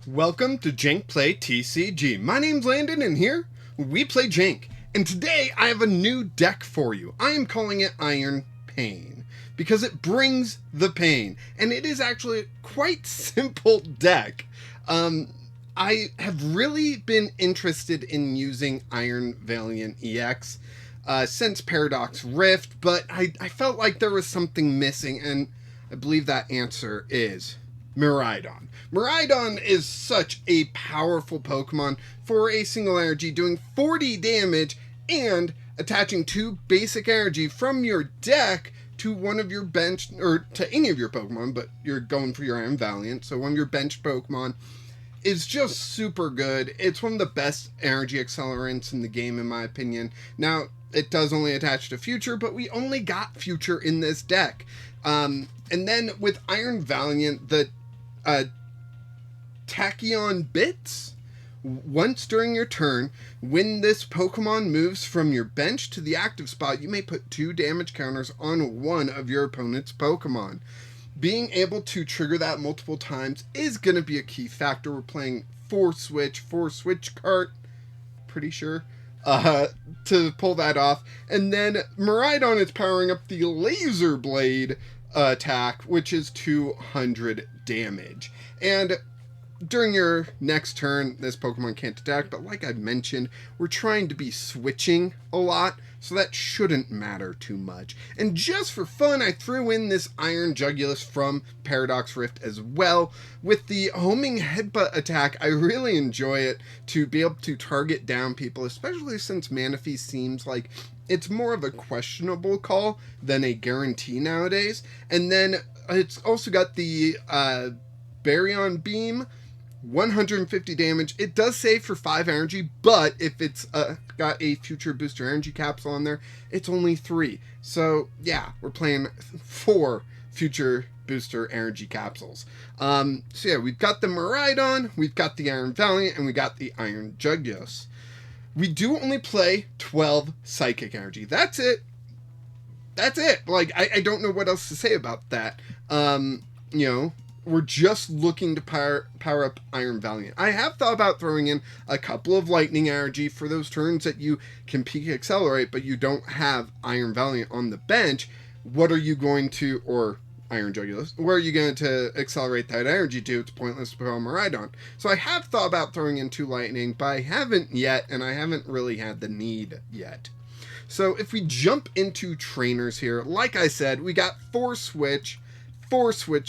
Welcome to Jank Play TCG. My name's Landon and here we play Jank. And today I have a new deck for you. I am calling it Iron Pain because it brings the pain. And it is actually a quite simple deck. I have really been interested in using Iron Valiant EX since Paradox Rift, but I felt like there was something missing, and I believe that answer is Miraidon. Miraidon is such a powerful Pokemon for a single energy, doing 40 damage and attaching 2 basic energy from your deck to one of your bench, or to any of your Pokemon, but you're going for your Iron Valiant, so one of your bench Pokemon is just super good. It's one of the best energy accelerants in the game, in my opinion. Now, it does only attach to Future, but we only got Future in this deck. And then with Iron Valiant, the Tachyon Bits, once during your turn, when this Pokemon moves from your bench to the active spot, you may put 2 damage counters on one of your opponent's Pokemon. Being able to trigger that multiple times is going to be a key factor. We're playing 4 Switch Cart, pretty sure, to pull that off. And then Miraidon is powering up the Laser Blade attack, which is 200 damage. And during your next turn, this Pokemon can't attack, but like I mentioned, we're trying to be switching a lot, so that shouldn't matter too much. And just for fun, I threw in this Iron Jugulis from Paradox Rift as well. With the homing headbutt attack, I really enjoy it to be able to target down people, especially since Manaphy seems like it's more of a questionable call than a guarantee nowadays. And then it's also got the Baryon Beam, 150 damage. It does save for 5 energy, but if it's got a future booster energy capsule on there, it's only 3. So yeah, we're playing 4 future booster energy capsules. So yeah, we've got the Miraidon, we've got the Iron Valiant, and we got the Iron Jugulis. We do only play 12 psychic energy. That's it. That's it. Like, I don't know what else to say about that. We're just looking to power up Iron Valiant. I have thought about throwing in a couple of lightning energy for those turns that you can peak accelerate, but you don't have Iron Valiant on the bench. What are you going to, or Iron Jugulis, where are you going to accelerate that energy to? It's pointless to put on Miraidon. So I have thought about throwing in 2 lightning, but I haven't yet, and I haven't really had the need yet. So if we jump into trainers here, like I said, we got 4 Switch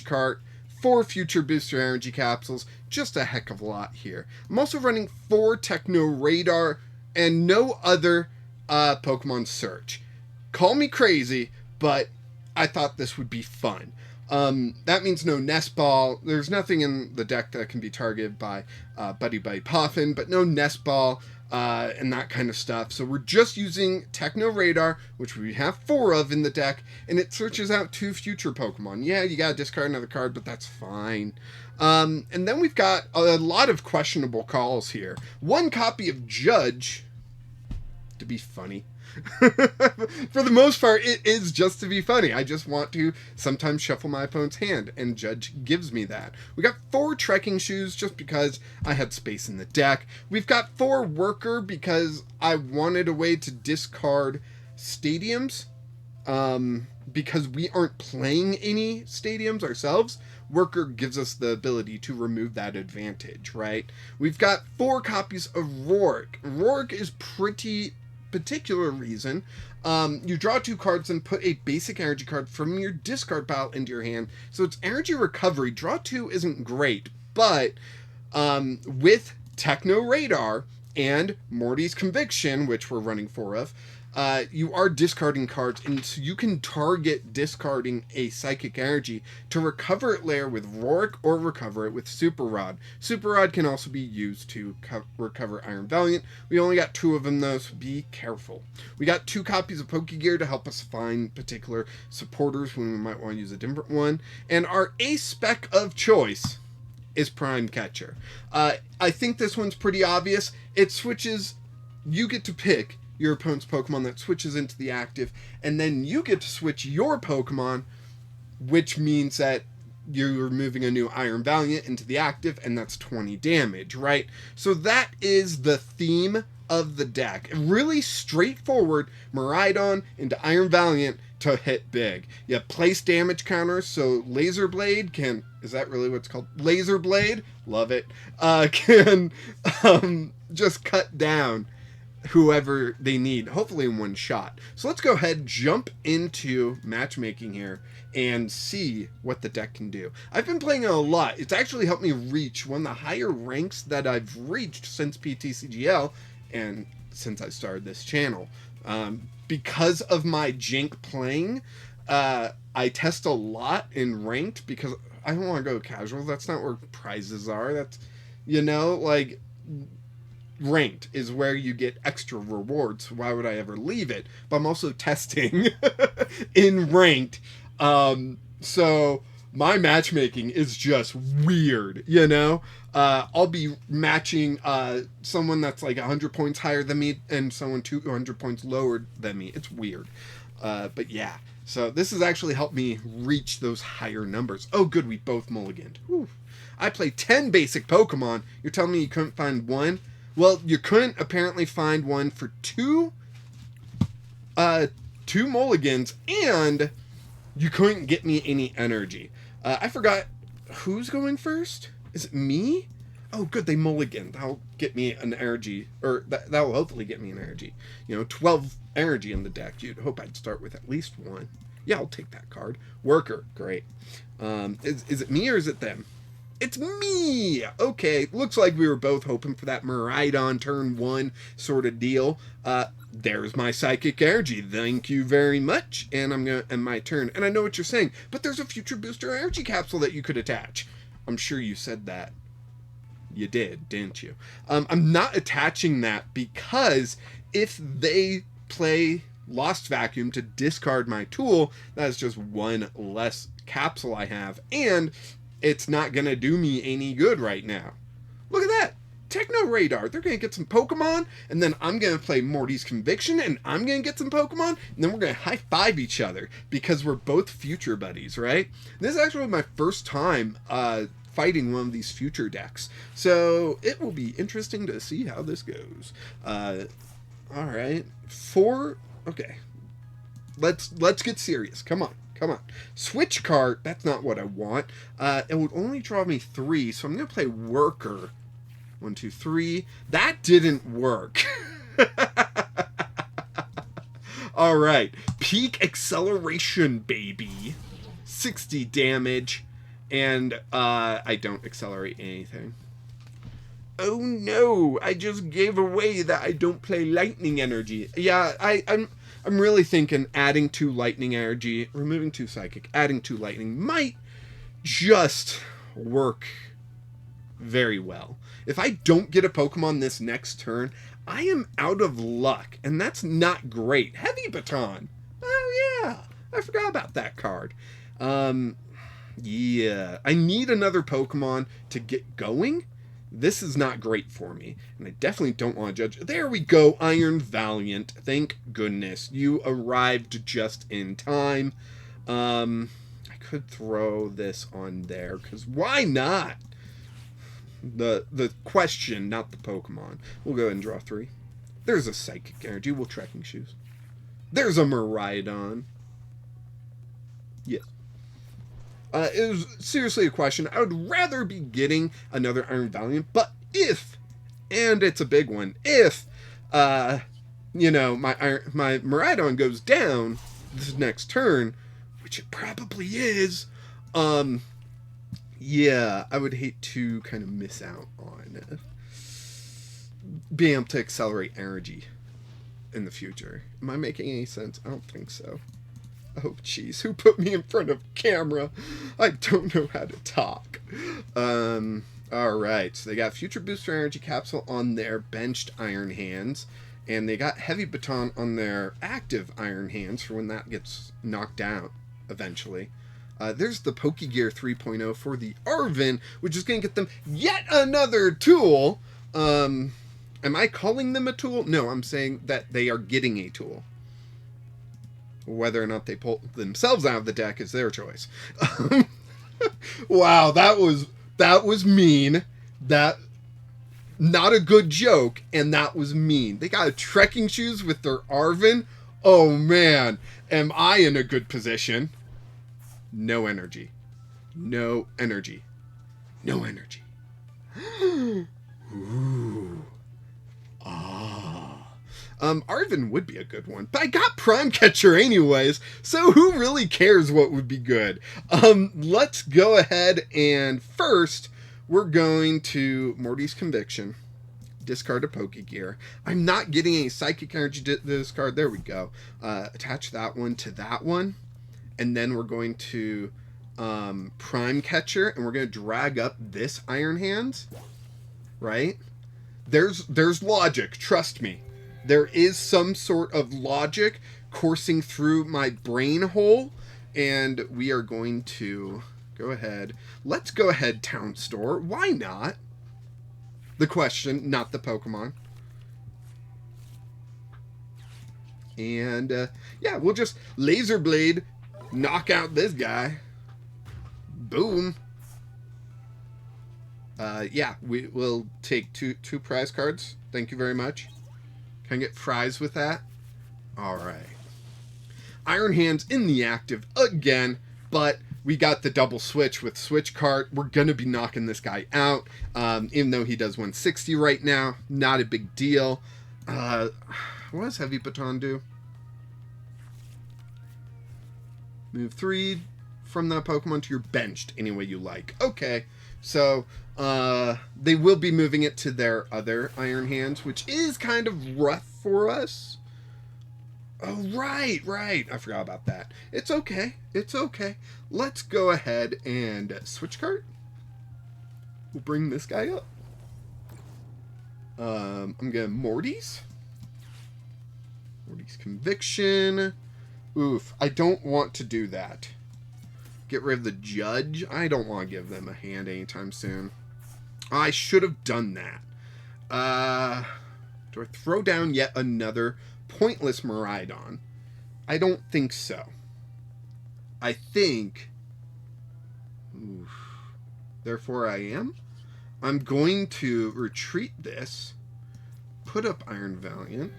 Cart, 4 future booster energy capsules, just a heck of a lot here. I'm also running 4 Techno Radar and no other Pokemon Search. Call me crazy, but I thought this would be fun. That means no Nest Ball. There's nothing in the deck that can be targeted by Buddy Puffin, but no Nest Ball and that kind of stuff. So we're just using Techno Radar, which we have 4 of in the deck, and it searches out 2 future Pokemon. Yeah, you gotta discard another card, but that's fine. And then we've got a lot of questionable calls here. 1 copy of Judge, to be funny. For the most part, it is just to be funny. I just want to sometimes shuffle my opponent's hand, and Judge gives me that. We got 4 Trekking Shoes just because I had space in the deck. We've got 4 Worker because I wanted a way to discard stadiums, because we aren't playing any stadiums ourselves. Worker gives us the ability to remove that advantage, right? We've got 4 copies of Roark. Roark is pretty particular reason. You draw 2 cards and put a basic energy card from your discard pile into your hand. So it's energy recovery. Draw 2 isn't great, but with Techno Radar and Morty's Conviction, which we're running 4 of, you are discarding cards, and so you can target discarding a psychic energy to recover it later with Roark or recover it with Super Rod. Super Rod can also be used to recover Iron Valiant. We only got 2 of them though, so be careful. We got 2 copies of Pokégear to help us find particular supporters when we might want to use a different one. And our ace spec of choice is Prime Catcher. I think this one's pretty obvious. It switches, you get to pick your opponent's Pokemon that switches into the active, and then you get to switch your Pokemon, which means that you're removing a new Iron Valiant into the active, and that's 20 damage, right? So that is the theme of the deck. Really straightforward Miraidon into Iron Valiant to hit big. You have place damage counters, so Laser Blade can... Is that really what it's called? Laser Blade? Love it. Can just cut down whoever they need, hopefully in one shot. So let's go ahead, jump into matchmaking here, and see what the deck can do. I've been playing it a lot. It's actually helped me reach one of the higher ranks that I've reached since ptcgl, and since I started this channel. Because of my Jank playing, I test a lot in ranked, because I don't want to go casual. That's not where prizes are. That's, you know, like... Ranked is where you get extra rewards. Why would I ever leave it? But I'm also testing in ranked. So my matchmaking is just weird, you know? I'll be matching someone that's like 100 points higher than me and someone 200 points lower than me. It's weird. But yeah. So this has actually helped me reach those higher numbers. Oh, good. We both mulliganed. Whew. I played 10 basic Pokemon. You're telling me you couldn't find one? Well, you couldn't apparently find one for two mulligans, and you couldn't get me any energy. I forgot who's going first. Is it me? Oh, good, they mulliganed. That'll get me an energy, or that'll hopefully get me an energy. You know, 12 energy in the deck. You'd hope I'd start with at least one. Yeah, I'll take that card. Worker, great. Is it me or is it them? It's me! Okay, looks like we were both hoping for that Miraidon turn 1 sort of deal. There's my psychic energy. Thank you very much. And I'm gonna end my turn. And I know what you're saying, but there's a future booster energy capsule that you could attach. I'm sure you said that. You did, didn't you? I'm not attaching that because if they play Lost Vacuum to discard my tool, that's just one less capsule I have. And it's not going to do me any good right now. Look at that. Techno Radar. They're going to get some Pokemon, and then I'm going to play Morty's Conviction, and I'm going to get some Pokemon, and then we're going to high-five each other, because we're both future buddies, right? This is actually my first time fighting one of these future decks, so it will be interesting to see how this goes. Alright. Okay. Let's get serious. Come on. Come on. Switch Cart, that's not what I want. It would only draw me 3, so I'm going to play Worker. 1, 2, 3. That didn't work. Alright. Peak Acceleration, baby. 60 damage. And I don't accelerate anything. Oh no, I just gave away that I don't play Lightning Energy. Yeah, I'm really thinking adding 2 Lightning Energy, removing 2 Psychic, adding 2 Lightning might just work very well. If I don't get a Pokemon this next turn, I am out of luck, and that's not great. Heavy Baton. Oh yeah, I forgot about that card. Yeah, I need another Pokemon to get going. This is not great for me, and I definitely don't want to judge. There we go, Iron Valiant. Thank goodness. You arrived just in time. I could throw this on there, because why not? The question, not the Pokemon. We'll go ahead and draw 3. There's a Psychic Energy. We'll Trekking Shoes. There's a Miraidon. Yes. It was seriously a question. I would rather be getting another Iron Valiant, but if, and it's a big one, if, you know, my Miraidon goes down this next turn, which it probably is, yeah, I would hate to kind of miss out on being able to accelerate energy in the future. Am I making any sense? I don't think so. Oh, jeez, who put me in front of camera? I don't know how to talk. Alright, so they got Future Booster Energy Capsule on their benched Iron Hands, and they got Heavy Baton on their active Iron Hands for when that gets knocked out, eventually. There's the Pokégear 3.0 for the Arven, which is going to get them yet another tool. Am I calling them a tool? No, I'm saying that they are getting a tool. Whether or not they pull themselves out of the deck is their choice. Wow, that was mean. That not a good joke, and that was mean. They got a Trekking Shoes with their Arven. Oh man, am I in a good position? No energy. No energy. No energy. Ooh. Ah. Arven would be a good one, but I got Prime Catcher anyways, so who really cares what would be good? Let's go ahead and first, we're going to Morty's Conviction. Discard a Pokégear. I'm not getting any Psychic Energy to this card. There we go. Attach that one to that one. And then we're going to Prime Catcher, and we're going to drag up this Iron Hands. Right? There's logic. Trust me. There is some sort of logic coursing through my brain hole. And we are going to go ahead. Let's go ahead, Town Store. Why not? The question, not the Pokemon. And, yeah, we'll just Laser Blade, knock out this guy. Boom. Yeah, we will take two prize cards. Thank you very much. Can I get fries with that? All right. Iron Hands in the active again, but we got the double switch with Switch Cart. We're going to be knocking this guy out. Even though he does 160 right now. Not a big deal. What does Heavy Baton do? Move 3 from that Pokemon to your benched any way you like. Okay. So, they will be moving it to their other Iron Hands, which is kind of rough for us. Oh, right. I forgot about that. It's okay. Let's go ahead and Switch Cart. We'll bring this guy up. I'm going Morty's Conviction. Oof, I don't want to do that. Get rid of the Judge. I don't want to give them a hand anytime soon. I should have done that. Do I throw down yet another pointless Miraidon? I don't think so. I think... Oof. Therefore I am. I'm going to retreat this. Put up Iron Valiant.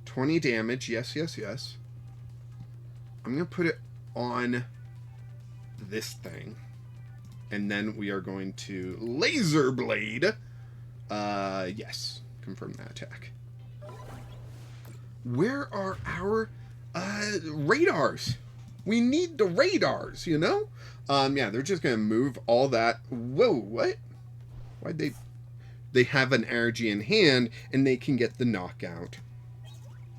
20 damage. Yes. I'm going to put it on this thing. And then we are going to Laser Blade. Yes. Confirm that attack. Where are our radars? We need the radars, you know? Yeah, they're just going to move all that. Whoa, what? Why'd they... They have an energy in hand, and they can get the knockout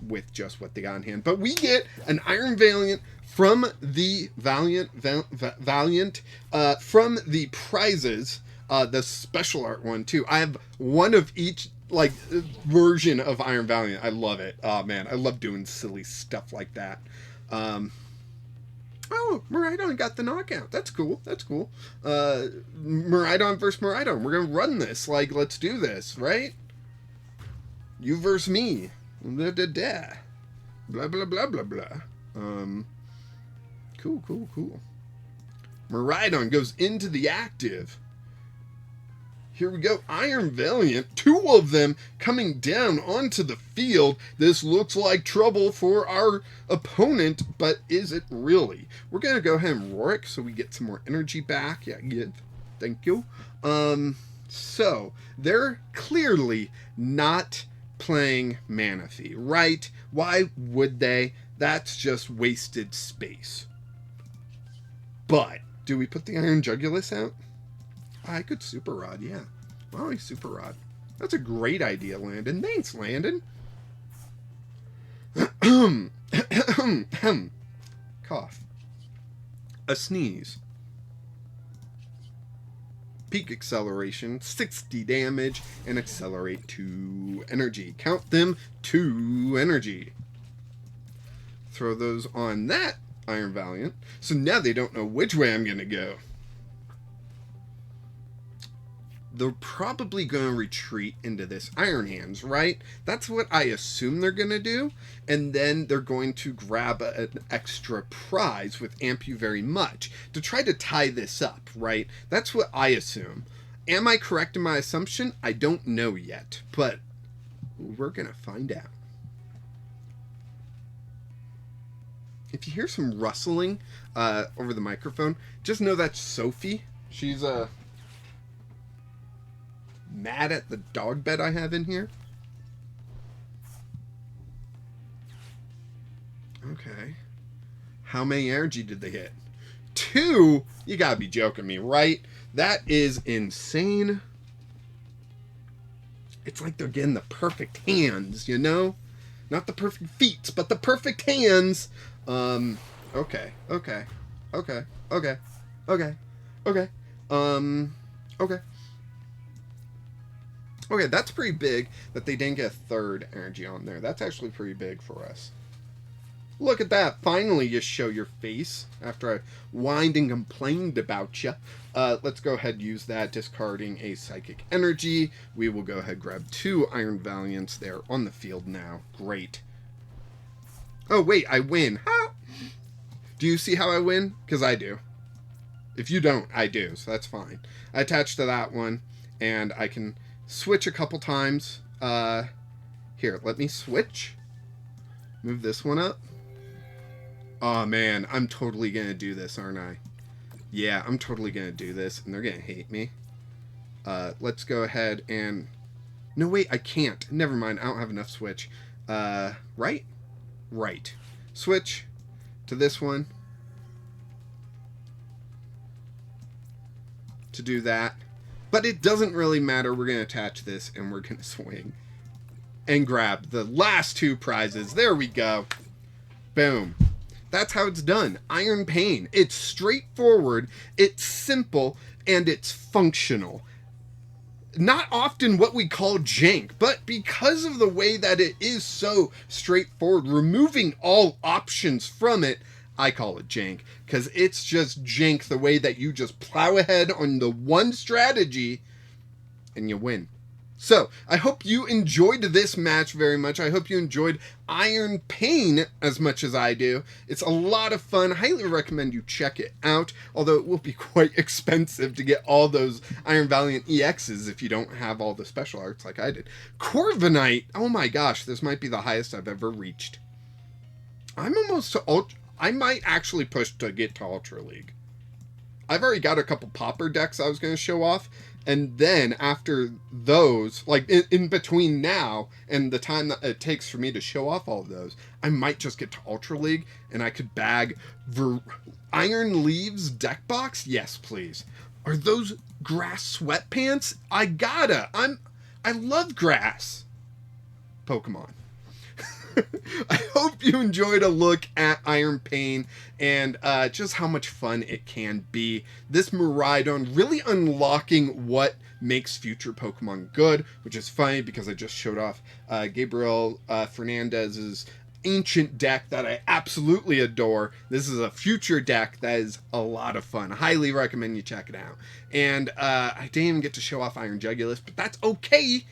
with just what they got in hand. But we get an Iron Valiant from the Valiant, from the prizes, the special art one, too. I have one of each, like, version of Iron Valiant. I love it. Oh, man, I love doing silly stuff like that. Oh, Miraidon got the knockout. That's cool. Miraidon versus Miraidon. We're going to run this. Like, let's do this, right? You versus me. Blah, blah, blah. Blah, blah, blah, blah. Cool. Miraidon goes into the active. Here we go. Iron Valiant. 2 of them coming down onto the field. This looks like trouble for our opponent, but is it really? We're going to go ahead and Roark so we get some more energy back. Yeah, good. Thank you. So, they're clearly not playing Manaphy, right? Why would they? That's just wasted space. But, do we put the Iron Jugulis out? I could Super Rod, yeah. Why don't I Super Rod? That's a great idea, Landon. Thanks, Landon. Cough. A sneeze. Peak acceleration, 60 damage, and accelerate 2 energy. Count them, 2 energy. Throw those on that Iron Valiant. So now they don't know which way I'm going to go. they're probably going to retreat into this Iron Hands, right? That's what I assume they're going to do. And then they're going to grab an extra prize with Amp You Very Much to try to tie this up, right? That's what I assume. Am I correct in my assumption? I don't know yet, but we're going to find out. If you hear some rustling over the microphone, just know that's Sophie. She's mad at the dog bed I have in here. Okay. How many energy did they hit? 2? You gotta be joking me, right? That is insane. It's like they're getting the perfect hands, you know? Not the perfect feet, but the perfect hands. Okay. Okay. Okay. Okay. Okay. Okay. Okay. Okay, that's pretty big that they didn't get a 3rd energy on there. That's actually pretty big for us. Look at that. Finally, you show your face after I whined and complained about you. Let's go ahead and use that, discarding a Psychic Energy. We will go ahead and grab 2 Iron Valiants there on the field now. Great. Oh, wait, I win. Ha! Do you see how I win? Because I do. If you don't, I do, so that's fine. I attach to that one, and I can switch a couple times. Here, let me switch. Move this one up. Oh, man, I'm totally going to do this, aren't I? Yeah, I'm totally going to do this, and they're going to hate me. Let's go ahead and... No, wait, I can't. Never mind, I don't have enough switch. Right? Right. Switch to this one. To do that. But it doesn't really matter. We're going to attach this, and we're going to swing. And grab the last 2 prizes. There we go. Boom. That's how it's done. Iron Pain. It's straightforward, it's simple, and it's functional. Not often what we call jank, but because of the way that it is so straightforward, removing all options from it, I call it jank, because it's just jank the way that you just plow ahead on the one strategy and you win. So, I hope you enjoyed this match very much. I hope you enjoyed Iron Pain as much as I do. It's a lot of fun. Highly recommend you check it out, although it will be quite expensive to get all those Iron Valiant EXs if you don't have all the special arts like I did. Corviknight, oh my gosh, this might be the highest I've ever reached. I'm almost to Ultra... I might actually push to get to Ultra League. I've already got a couple popper decks I was going to show off, and then after those, like in between now and the time that it takes for me to show off all of those, I might just get to Ultra League, and I could bag Iron Leaves deck box? Yes, please. Are those grass sweatpants? I gotta. I love grass. Pokemon. I hope you enjoyed a look at Iron Pain and just how much fun it can be. This Miraidon really unlocking what makes future Pokemon good, which is funny because I just showed off Gabriel Fernandez's ancient deck that I absolutely adore. This is a future deck that is a lot of fun. Highly recommend you check it out. And I didn't even get to show off Iron Jugulis, but that's okay.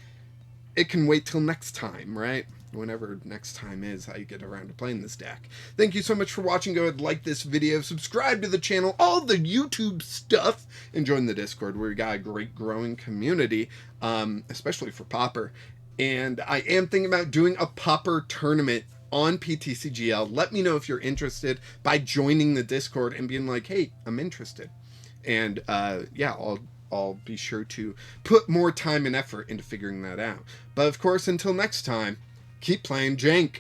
It can wait till next time, right? Whenever next time is I get around to playing this deck. Thank you so much for watching. Go ahead and like this video, subscribe to the channel, all the YouTube stuff, and join the Discord where we got a great growing community, especially for Popper. And I am thinking about doing a Popper tournament on ptcgl. Let me know if you're interested by joining the Discord and being like, hey, I'm interested. And yeah, I'll be sure to put more time and effort into figuring that out. But of course, until next time, keep playing jank.